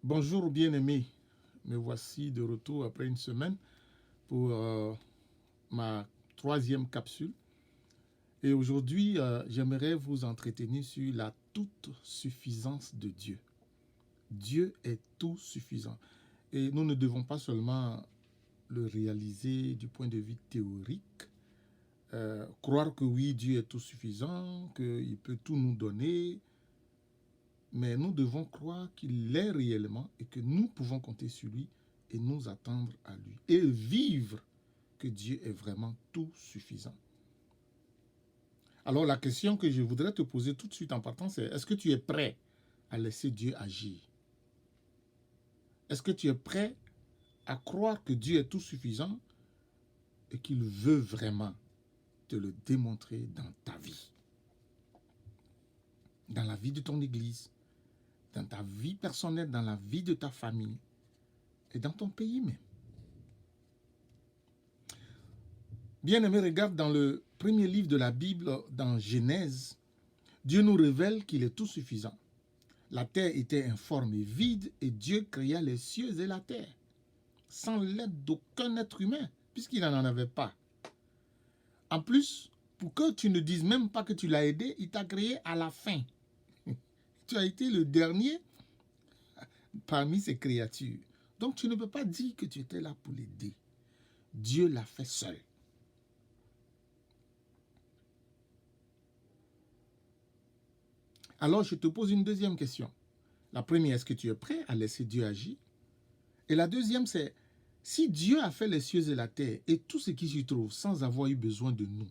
Bonjour bien-aimés, me voici de retour après une semaine pour ma troisième capsule. Et aujourd'hui, j'aimerais vous entretenir sur la toute suffisance de Dieu. Dieu est tout suffisant. Et nous ne devons pas seulement le réaliser du point de vue théorique, croire que oui, Dieu est tout suffisant, qu'il peut tout nous donner, mais nous devons croire qu'il l'est réellement et que nous pouvons compter sur lui et nous attendre à lui. Et vivre que Dieu est vraiment tout suffisant. Alors la question que je voudrais te poser tout de suite en partant, c'est est-ce que tu es prêt à laisser Dieu agir? Est-ce que tu es prêt à croire que Dieu est tout suffisant et qu'il veut vraiment te le démontrer dans ta vie? Dans la vie de ton église, dans ta vie personnelle, dans la vie de ta famille et dans ton pays même. Bien-aimé, regarde dans le premier livre de la Bible, dans Genèse, Dieu nous révèle qu'il est tout suffisant. La terre était informe et vide et Dieu créa les cieux et la terre, sans l'aide d'aucun être humain, puisqu'il n'en avait pas. En plus, pour que tu ne dises même pas que tu l'as aidé, il t'a créé à la fin. Tu as été le dernier parmi ces créatures. Donc tu ne peux pas dire que tu étais là pour l'aider. Dieu l'a fait seul. Alors je te pose une deuxième question. La première, est-ce que tu es prêt à laisser Dieu agir? Et la deuxième, c'est, si Dieu a fait les cieux et la terre et tout ce qui s'y trouve sans avoir eu besoin de nous,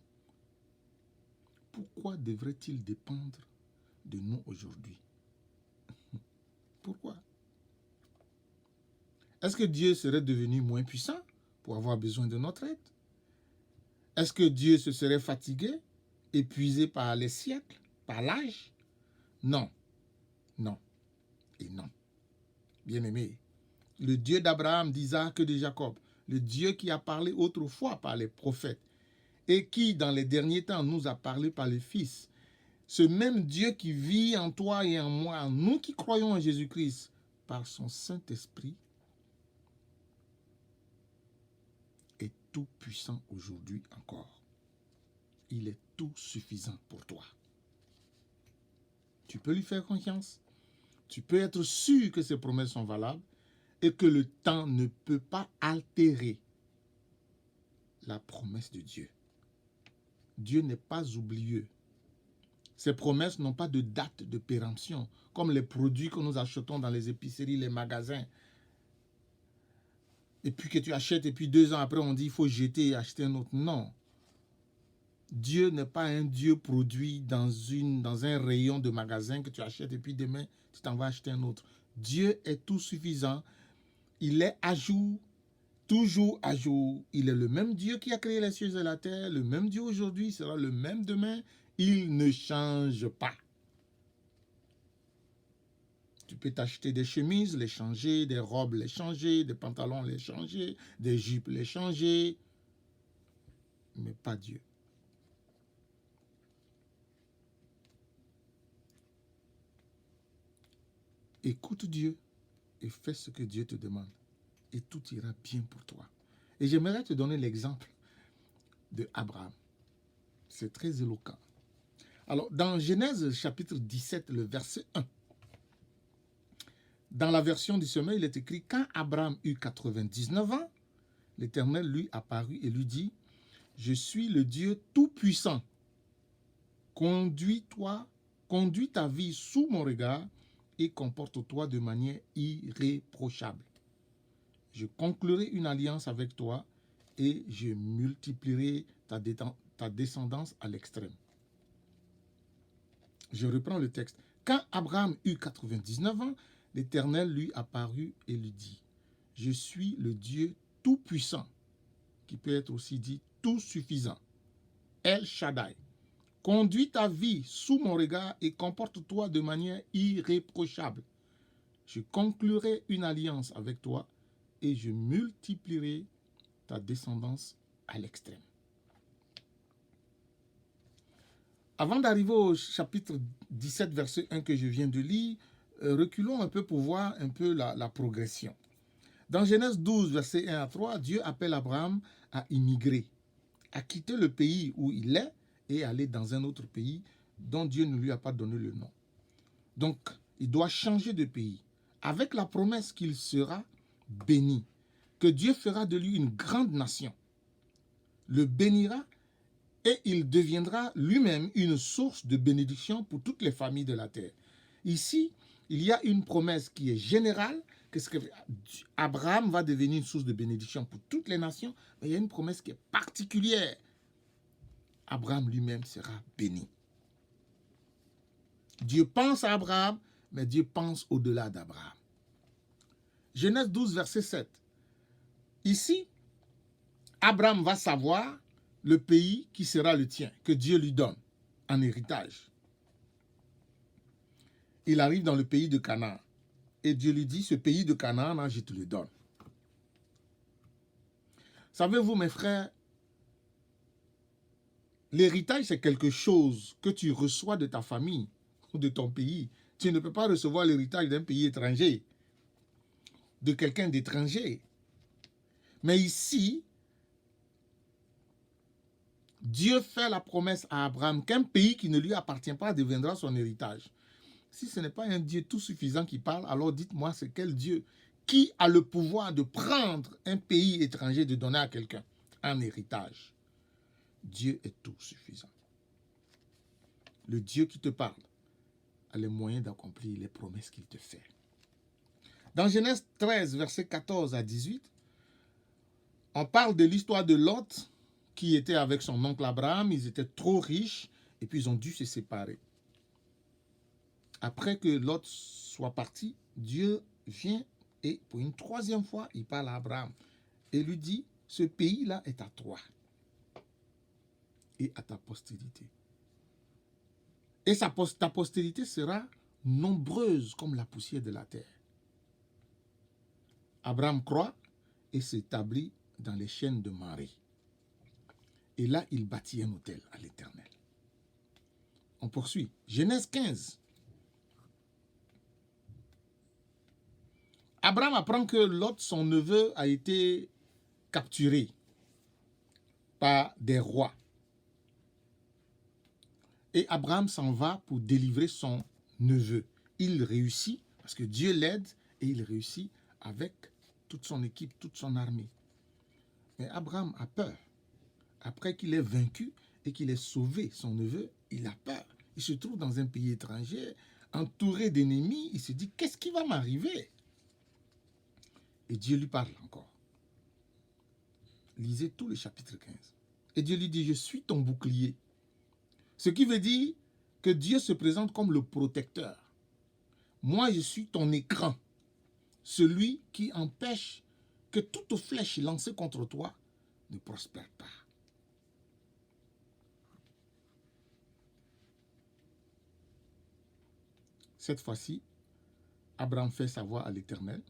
pourquoi devrait-il dépendre de nous aujourd'hui? Pourquoi? Est-ce que Dieu serait devenu moins puissant pour avoir besoin de notre aide? Est-ce que Dieu se serait fatigué, épuisé par les siècles, par l'âge? Non, non et non. Bien-aimé, le Dieu d'Abraham, d'Isaac et de Jacob, le Dieu qui a parlé autrefois par les prophètes et qui, dans les derniers temps, nous a parlé par le Fils, ce même Dieu qui vit en toi et en moi, en nous qui croyons en Jésus-Christ, par son Saint-Esprit, est tout puissant aujourd'hui encore. Il est tout suffisant pour toi. Tu peux lui faire confiance. Tu peux être sûr que ses promesses sont valables et que le temps ne peut pas altérer la promesse de Dieu. Dieu n'est pas oublieux. Ces promesses n'ont pas de date de péremption, comme les produits que nous achetons dans les épiceries, les magasins. Et puis que tu achètes, et puis 2 ans après, on dit il faut jeter et acheter un autre. Non. Dieu n'est pas un Dieu produit dans un rayon de magasin que tu achètes, et puis demain, tu t'en vas acheter un autre. Dieu est tout suffisant. Il est à jour, toujours à jour. Il est le même Dieu qui a créé les cieux et la terre, le même Dieu aujourd'hui sera le même demain. Il ne change pas. Tu peux t'acheter des chemises, les changer, des robes, les changer, des pantalons, les changer, des jupes, les changer, mais pas Dieu. Écoute Dieu et fais ce que Dieu te demande et tout ira bien pour toi. Et j'aimerais te donner l'exemple de Abraham. C'est très éloquent. Alors, dans Genèse chapitre 17, le verset 1, dans la version du sommet, il est écrit « Quand Abraham eut 99 ans, l'Éternel lui apparut et lui dit « Je suis le Dieu tout-puissant. Conduis ta vie sous mon regard et comporte-toi de manière irréprochable. Je conclurai une alliance avec toi et je multiplierai ta descendance à l'extrême. » Je reprends le texte. Quand Abraham eut 99 ans, l'Éternel lui apparut et lui dit « Je suis le Dieu tout-puissant, qui peut être aussi dit tout-suffisant, El Shaddai. Conduis ta vie sous mon regard et comporte-toi de manière irréprochable. Je conclurai une alliance avec toi et je multiplierai ta descendance à l'extrême. » Avant d'arriver au chapitre 17, verset 1 que je viens de lire, reculons un peu pour voir un peu la progression. Dans Genèse 12, versets 1 à 3, Dieu appelle Abraham à immigrer, à quitter le pays où il est et aller dans un autre pays dont Dieu ne lui a pas donné le nom. Donc, il doit changer de pays, avec la promesse qu'il sera béni, que Dieu fera de lui une grande nation, le bénira et il deviendra lui-même une source de bénédiction pour toutes les familles de la terre. Ici, il y a une promesse qui est générale, que Abraham va devenir une source de bénédiction pour toutes les nations, mais il y a une promesse qui est particulière. Abraham lui-même sera béni. Dieu pense à Abraham, mais Dieu pense au-delà d'Abraham. Genèse 12, verset 7. Ici, Abraham va savoir le pays qui sera le tien, que Dieu lui donne en héritage. Il arrive dans le pays de Canaan. Et Dieu lui dit, ce pays de Canaan, je te le donne. Savez-vous, mes frères, l'héritage, c'est quelque chose que tu reçois de ta famille ou de ton pays. Tu ne peux pas recevoir l'héritage d'un pays étranger, de quelqu'un d'étranger. Mais ici, Dieu fait la promesse à Abraham qu'un pays qui ne lui appartient pas deviendra son héritage. Si ce n'est pas un Dieu tout suffisant qui parle, alors dites-moi, c'est quel Dieu qui a le pouvoir de prendre un pays étranger, de donner à quelqu'un un héritage? Dieu est tout suffisant. Le Dieu qui te parle a les moyens d'accomplir les promesses qu'il te fait. Dans Genèse 13, versets 14 à 18, on parle de l'histoire de Lot qui était avec son oncle Abraham. Ils étaient trop riches et puis ils ont dû se séparer. Après que Lot soit parti, Dieu vient et pour une troisième fois, il parle à Abraham et lui dit, ce pays-là est à toi et à ta postérité. Et ta postérité sera nombreuse comme la poussière de la terre. Abraham croit et s'établit dans les chaînes de Mamré. Et là, il bâtit un autel à l'Éternel. On poursuit. Genèse 15. Abraham apprend que Lot, son neveu, a été capturé par des rois. Et Abraham s'en va pour délivrer son neveu. Il réussit, parce que Dieu l'aide, et il réussit avec toute son équipe, toute son armée. Mais Abraham a peur. Après qu'il ait vaincu et qu'il ait sauvé son neveu, il a peur. Il se trouve dans un pays étranger, entouré d'ennemis. Il se dit, qu'est-ce qui va m'arriver? Et Dieu lui parle encore. Lisez tout le chapitre 15. Et Dieu lui dit, je suis ton bouclier. Ce qui veut dire que Dieu se présente comme le protecteur. Moi, je suis ton écran. Celui qui empêche que toute flèche lancée contre toi ne prospère pas. Cette fois-ci, Abraham fait savoir à l'Éternel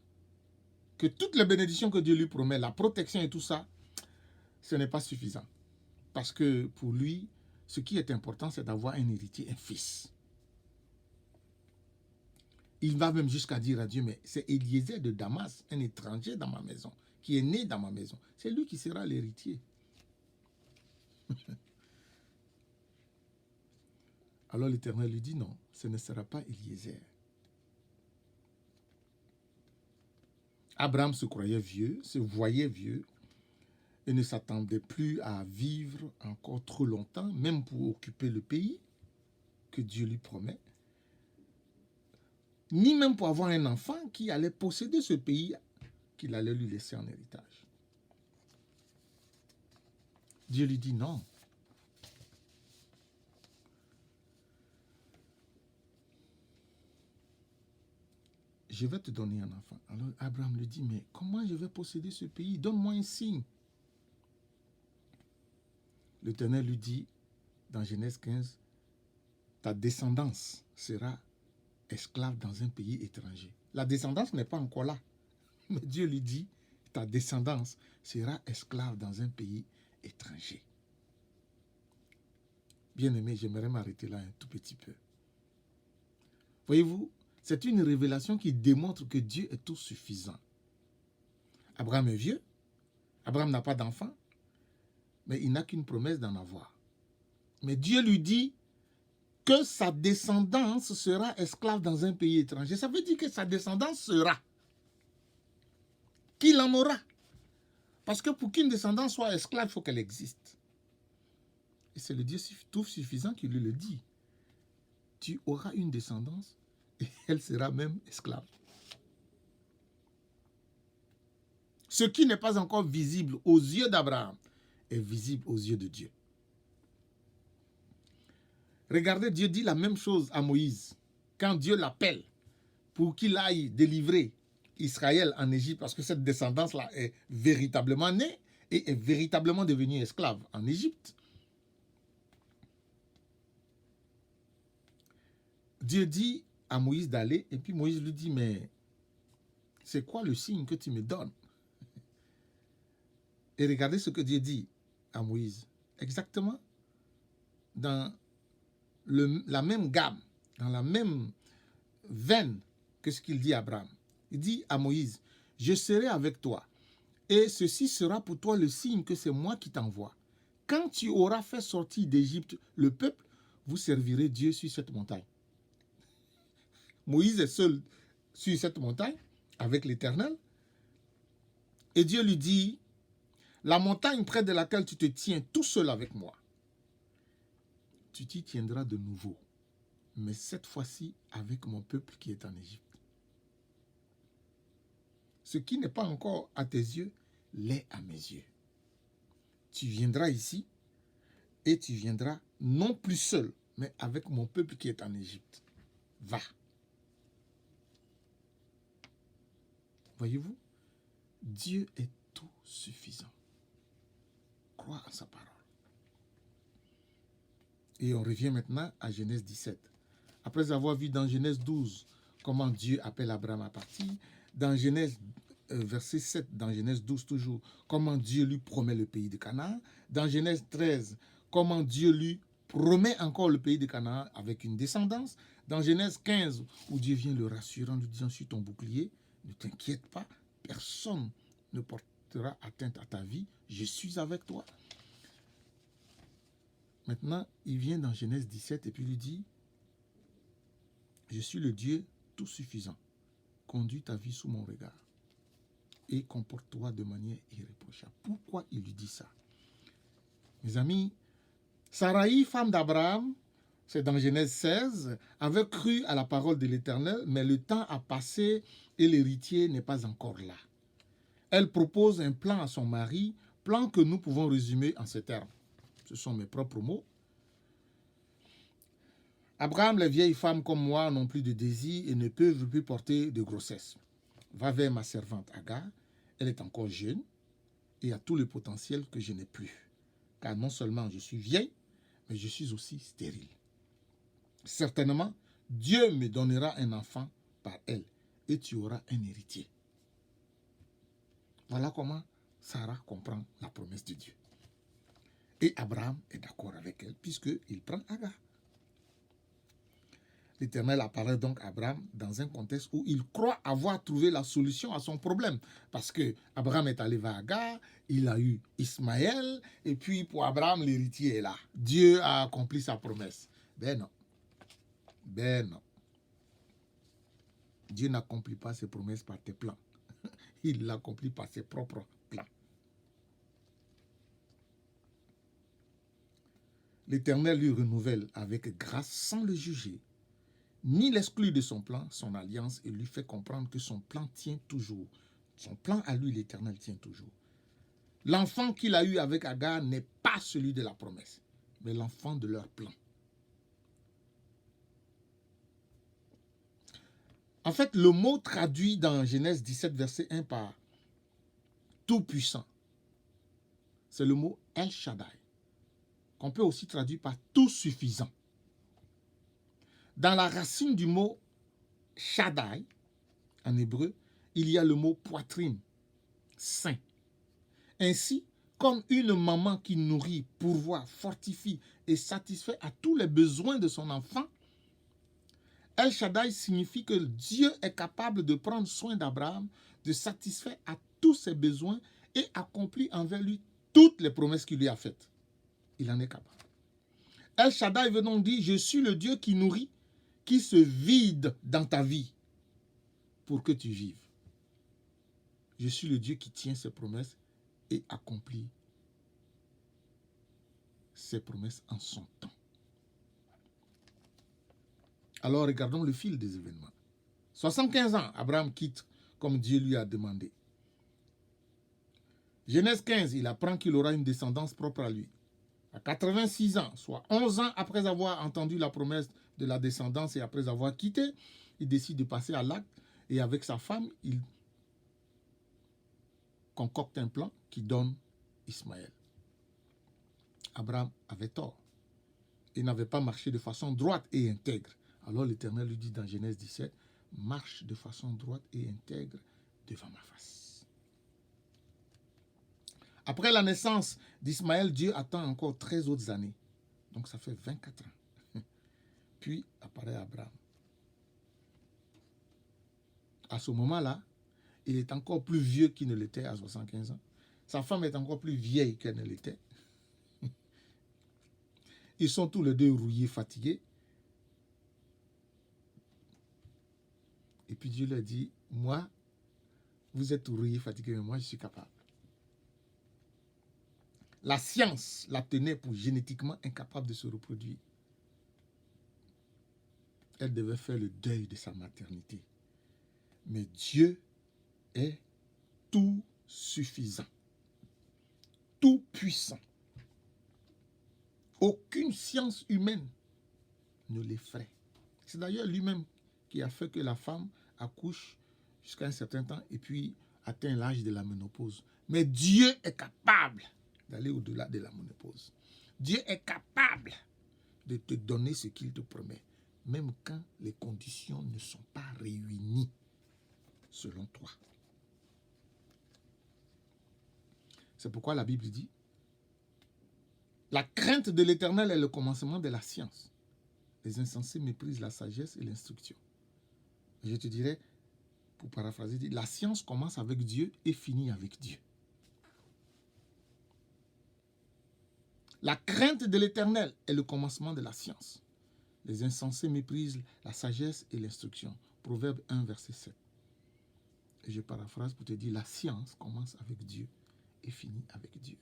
que toutes les bénédictions que Dieu lui promet, la protection et tout ça, ce n'est pas suffisant. Parce que pour lui, ce qui est important, c'est d'avoir un héritier, un fils. Il va même jusqu'à dire à Dieu, mais c'est Eliezer de Damas, un étranger dans ma maison, qui est né dans ma maison. C'est lui qui sera l'héritier. Alors l'Éternel lui dit, non, ce ne sera pas Eliezer. Abraham se croyait vieux, se voyait vieux, et ne s'attendait plus à vivre encore trop longtemps, même pour occuper le pays que Dieu lui promet, ni même pour avoir un enfant qui allait posséder ce pays qu'il allait lui laisser en héritage. Dieu lui dit non. Je vais te donner un enfant. Alors Abraham lui dit, mais comment je vais posséder ce pays? Donne-moi un signe. L'Éternel lui dit, dans Genèse 15, ta descendance sera esclave dans un pays étranger. La descendance n'est pas encore là. Mais Dieu lui dit, ta descendance sera esclave dans un pays étranger. Bien-aimé, j'aimerais m'arrêter là un tout petit peu. Voyez-vous, C'est une révélation qui démontre que Dieu est tout suffisant. Abraham est vieux, Abraham n'a pas d'enfant, mais il n'a qu'une promesse d'en avoir. Mais Dieu lui dit que sa descendance sera esclave dans un pays étranger. Ça veut dire que sa descendance sera, qu'il en aura. Parce que pour qu'une descendance soit esclave, il faut qu'elle existe. Et c'est le Dieu tout suffisant qui lui le dit. Tu auras une descendance et elle sera même esclave. Ce qui n'est pas encore visible aux yeux d'Abraham est visible aux yeux de Dieu. Regardez, Dieu dit la même chose à Moïse. Quand Dieu l'appelle pour qu'il aille délivrer Israël en Égypte, parce que cette descendance-là est véritablement née et est véritablement devenue esclave en Égypte. Dieu dit à Moïse d'aller, et puis Moïse lui dit, mais c'est quoi le signe que tu me donnes? Et regardez ce que Dieu dit à Moïse. Exactement dans la même gamme, dans la même veine que ce qu'il dit à Abraham. Il dit à Moïse, je serai avec toi, et ceci sera pour toi le signe que c'est moi qui t'envoie. Quand tu auras fait sortir d'Égypte le peuple, vous servirez Dieu sur cette montagne. Moïse est seul sur cette montagne avec l'Éternel. Et Dieu lui dit, la montagne près de laquelle tu te tiens tout seul avec moi, tu t'y tiendras de nouveau, mais cette fois-ci avec mon peuple qui est en Égypte. Ce qui n'est pas encore à tes yeux, l'est à mes yeux. Tu viendras ici et tu viendras non plus seul, mais avec mon peuple qui est en Égypte. Va. Voyez-vous, Dieu est tout suffisant. Crois en sa parole. Et on revient maintenant à Genèse 17. Après avoir vu dans Genèse 12 comment Dieu appelle Abraham à partir, dans Genèse verset 7, dans Genèse 12 toujours, comment Dieu lui promet le pays de Canaan, dans Genèse 13, comment Dieu lui promet encore le pays de Canaan avec une descendance, dans Genèse 15, où Dieu vient le rassurer en lui disant, sur ton bouclier, ne t'inquiète pas, personne ne portera atteinte à ta vie, je suis avec toi. Maintenant, il vient dans Genèse 17 et puis lui dit, je suis le Dieu tout suffisant, conduis ta vie sous mon regard et comporte-toi de manière irréprochable. Pourquoi il lui dit ça? Mes amis, Sarai, femme d'Abraham, c'est dans Genèse 16, avait cru à la parole de l'Éternel, mais le temps a passé et l'héritier n'est pas encore là. Elle propose un plan à son mari, plan que nous pouvons résumer en ces termes. Ce sont mes propres mots. Abraham, les vieilles femmes comme moi n'ont plus de désir et ne peuvent plus porter de grossesse. Va vers ma servante Agar, elle est encore jeune et a tout le potentiel que je n'ai plus. Car non seulement je suis vieille, mais je suis aussi stérile. Certainement, Dieu me donnera un enfant par elle et tu auras un héritier. Voilà comment Sarah comprend la promesse de Dieu. Et Abraham est d'accord avec elle puisqu'il prend Agar. L'Éternel apparaît donc à Abraham dans un contexte où il croit avoir trouvé la solution à son problème. Parce que Abraham est allé vers Agar, il a eu Ismaël, et puis pour Abraham, l'héritier est là. Dieu a accompli sa promesse. Ben non. Ben non. Dieu n'accomplit pas ses promesses par tes plans. Il l'accomplit par ses propres plans. L'Éternel lui renouvelle avec grâce sans le juger, ni l'exclut de son plan, son alliance, et lui fait comprendre que son plan tient toujours. Son plan à lui, l'Éternel, tient toujours. L'enfant qu'il a eu avec Agar n'est pas celui de la promesse, mais l'enfant de leur plan. En fait, le mot traduit dans Genèse 17, verset 1 par tout-puissant, c'est le mot El Shaddai, qu'on peut aussi traduire par tout-suffisant. Dans la racine du mot Shaddai, en hébreu, il y a le mot poitrine, sein. Ainsi, comme une maman qui nourrit, pourvoit, fortifie et satisfait à tous les besoins de son enfant, El Shaddai signifie que Dieu est capable de prendre soin d'Abraham, de satisfaire à tous ses besoins et accomplir envers lui toutes les promesses qu'il lui a faites. Il en est capable. El Shaddai veut donc dire, je suis le Dieu qui nourrit, qui se vide dans ta vie pour que tu vives. Je suis le Dieu qui tient ses promesses et accomplit ses promesses en son temps. Alors regardons le fil des événements. 75 ans, Abraham quitte comme Dieu lui a demandé. Genèse 15, il apprend qu'il aura une descendance propre à lui. À 86 ans, soit 11 ans après avoir entendu la promesse de la descendance et après avoir quitté, il décide de passer à l'acte et avec sa femme, il concocte un plan qui donne Ismaël. Abraham avait tort. Il n'avait pas marché de façon droite et intègre. Alors l'Éternel lui dit dans Genèse 17, marche de façon droite et intègre devant ma face. Après la naissance d'Ismaël, Dieu attend encore 13 autres années. Donc ça fait 24 ans. Puis apparaît Abraham. À ce moment-là, il est encore plus vieux qu'il ne l'était à 75 ans. Sa femme est encore plus vieille qu'elle ne l'était. Ils sont tous les deux rouillés, fatigués. Et puis Dieu leur dit, moi, vous êtes rouillés, fatigués, mais moi, je suis capable. La science la tenait pour génétiquement incapable de se reproduire. Elle devait faire le deuil de sa maternité. Mais Dieu est tout suffisant, tout puissant. Aucune science humaine ne l'effraie. C'est d'ailleurs lui-même qui a fait que la femme accouche jusqu'à un certain temps et puis atteint l'âge de la ménopause. Mais Dieu est capable d'aller au-delà de la ménopause. Dieu est capable de te donner ce qu'il te promet, même quand les conditions ne sont pas réunies selon toi. C'est pourquoi la Bible dit, la crainte de l'Éternel est le commencement de la science. Les insensés méprisent la sagesse et l'instruction. Je te dirais, pour paraphraser, la science commence avec Dieu et finit avec Dieu. La crainte de l'Éternel est le commencement de la science. Les insensés méprisent la sagesse et l'instruction. Proverbe 1, verset 7. Et je paraphrase pour te dire, la science commence avec Dieu et finit avec Dieu.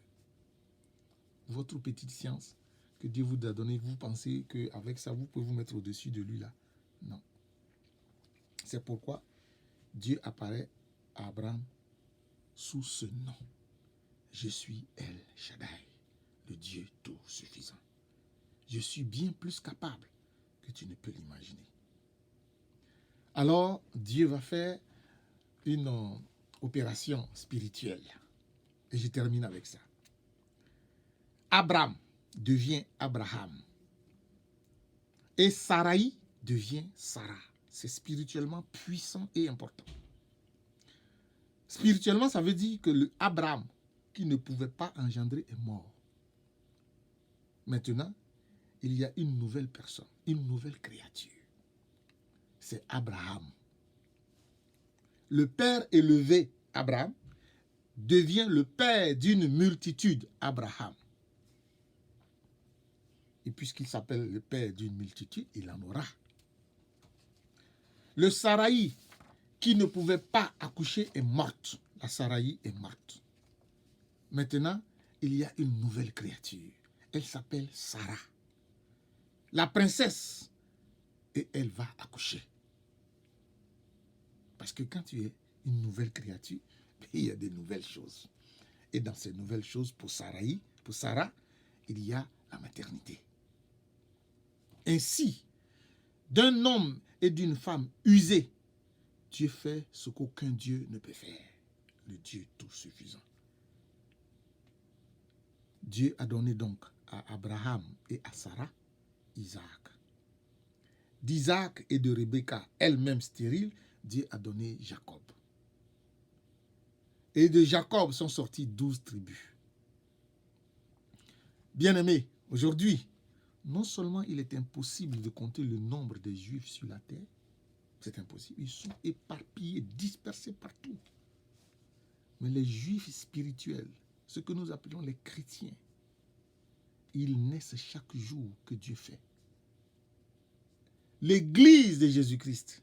Votre petite science que Dieu vous a donnée, vous pensez qu'avec ça, vous pouvez vous mettre au-dessus de lui là. Non. C'est pourquoi Dieu apparaît à Abraham sous ce nom. Je suis El Shaddai, le Dieu tout suffisant. Je suis bien plus capable que tu ne peux l'imaginer. Alors, Dieu va faire une opération spirituelle. Et je termine avec ça. Abraham devient Abraham. Et Sarai devient Sarah. C'est spirituellement puissant et important. Spirituellement, ça veut dire que le Abraham, qui ne pouvait pas engendrer, est mort. Maintenant, il y a une nouvelle personne, une nouvelle créature. C'est Abraham. Le père élevé, Abraham, devient le père d'une multitude, Abraham. Et puisqu'il s'appelle le père d'une multitude, il en aura. Le Sarai, qui ne pouvait pas accoucher, est morte. La Sarai est morte. Maintenant, il y a une nouvelle créature. Elle s'appelle Sarah. La princesse. Et elle va accoucher. Parce que quand tu es une nouvelle créature, il y a des nouvelles choses. Et dans ces nouvelles choses, pour Sarah, il y a la maternité. Ainsi, d'un homme et d'une femme usés, Dieu fait ce qu'aucun Dieu ne peut faire. Le Dieu tout suffisant. Dieu a donné donc à Abraham et à Sarah Isaac. D'Isaac et de Rebecca, elle-même stérile, Dieu a donné Jacob. Et de Jacob sont sorties 12 tribus. Bien-aimés, aujourd'hui, non seulement il est impossible de compter le nombre des Juifs sur la terre, c'est impossible, ils sont éparpillés, dispersés partout. Mais les Juifs spirituels, ce que nous appelons les chrétiens, ils naissent chaque jour que Dieu fait. L'Église de Jésus-Christ,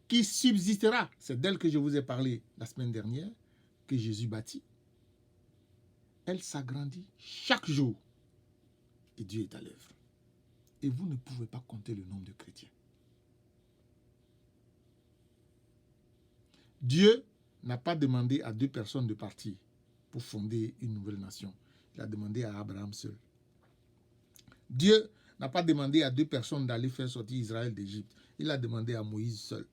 qui subsistera, c'est d'elle que je vous ai parlé la semaine dernière, que Jésus bâtit, elle s'agrandit chaque jour. Et Dieu est à l'œuvre. Et vous ne pouvez pas compter le nombre de chrétiens. Dieu n'a pas demandé à 2 personnes de partir pour fonder une nouvelle nation. Il a demandé à Abraham seul. Dieu n'a pas demandé à 2 personnes d'aller faire sortir Israël d'Égypte. Il a demandé à Moïse seul.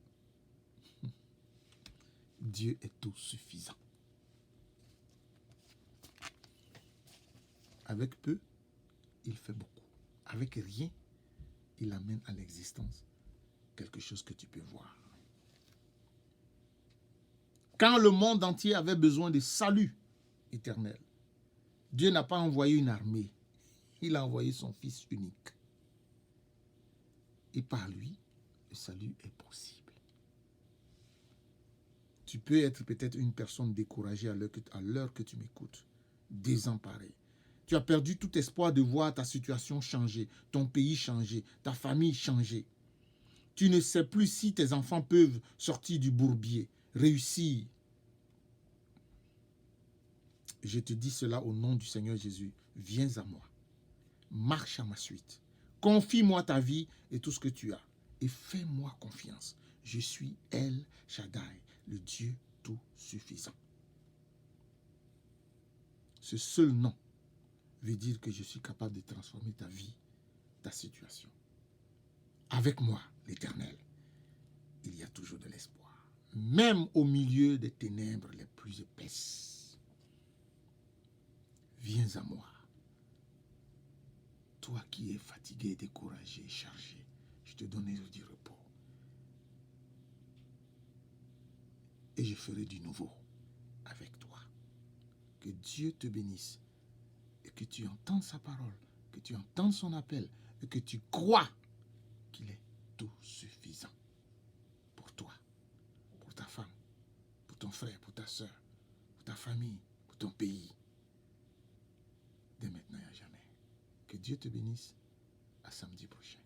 Dieu est tout suffisant. Avec peu, il fait beaucoup. Avec rien, il amène à l'existence quelque chose que tu peux voir. Quand le monde entier avait besoin de salut éternel, Dieu n'a pas envoyé une armée. Il a envoyé son Fils unique. Et par lui, le salut est possible. Tu peux être peut-être une personne découragée à l'heure que tu m'écoutes, désemparée. Tu as perdu tout espoir de voir ta situation changer, ton pays changer, ta famille changer. Tu ne sais plus si tes enfants peuvent sortir du bourbier, réussir. Je te dis cela au nom du Seigneur Jésus. Viens à moi. Marche à ma suite. Confie-moi ta vie et tout ce que tu as. Et fais-moi confiance. Je suis El Shaddai, le Dieu tout suffisant. Ce seul nom veut dire que je suis capable de transformer ta vie, ta situation. Avec moi, l'Éternel, il y a toujours de l'espoir. Même au milieu des ténèbres les plus épaisses. Viens à moi. Toi qui es fatigué, découragé, chargé, je te donnerai du repos. Et je ferai du nouveau avec toi. Que Dieu te bénisse et que tu entendes sa parole, que tu entendes son appel et que tu crois qu'il est tout suffisant pour toi, pour ta femme, pour ton frère, pour ta soeur, pour ta famille, pour ton pays, dès maintenant et à jamais. Que Dieu te bénisse. À samedi prochain.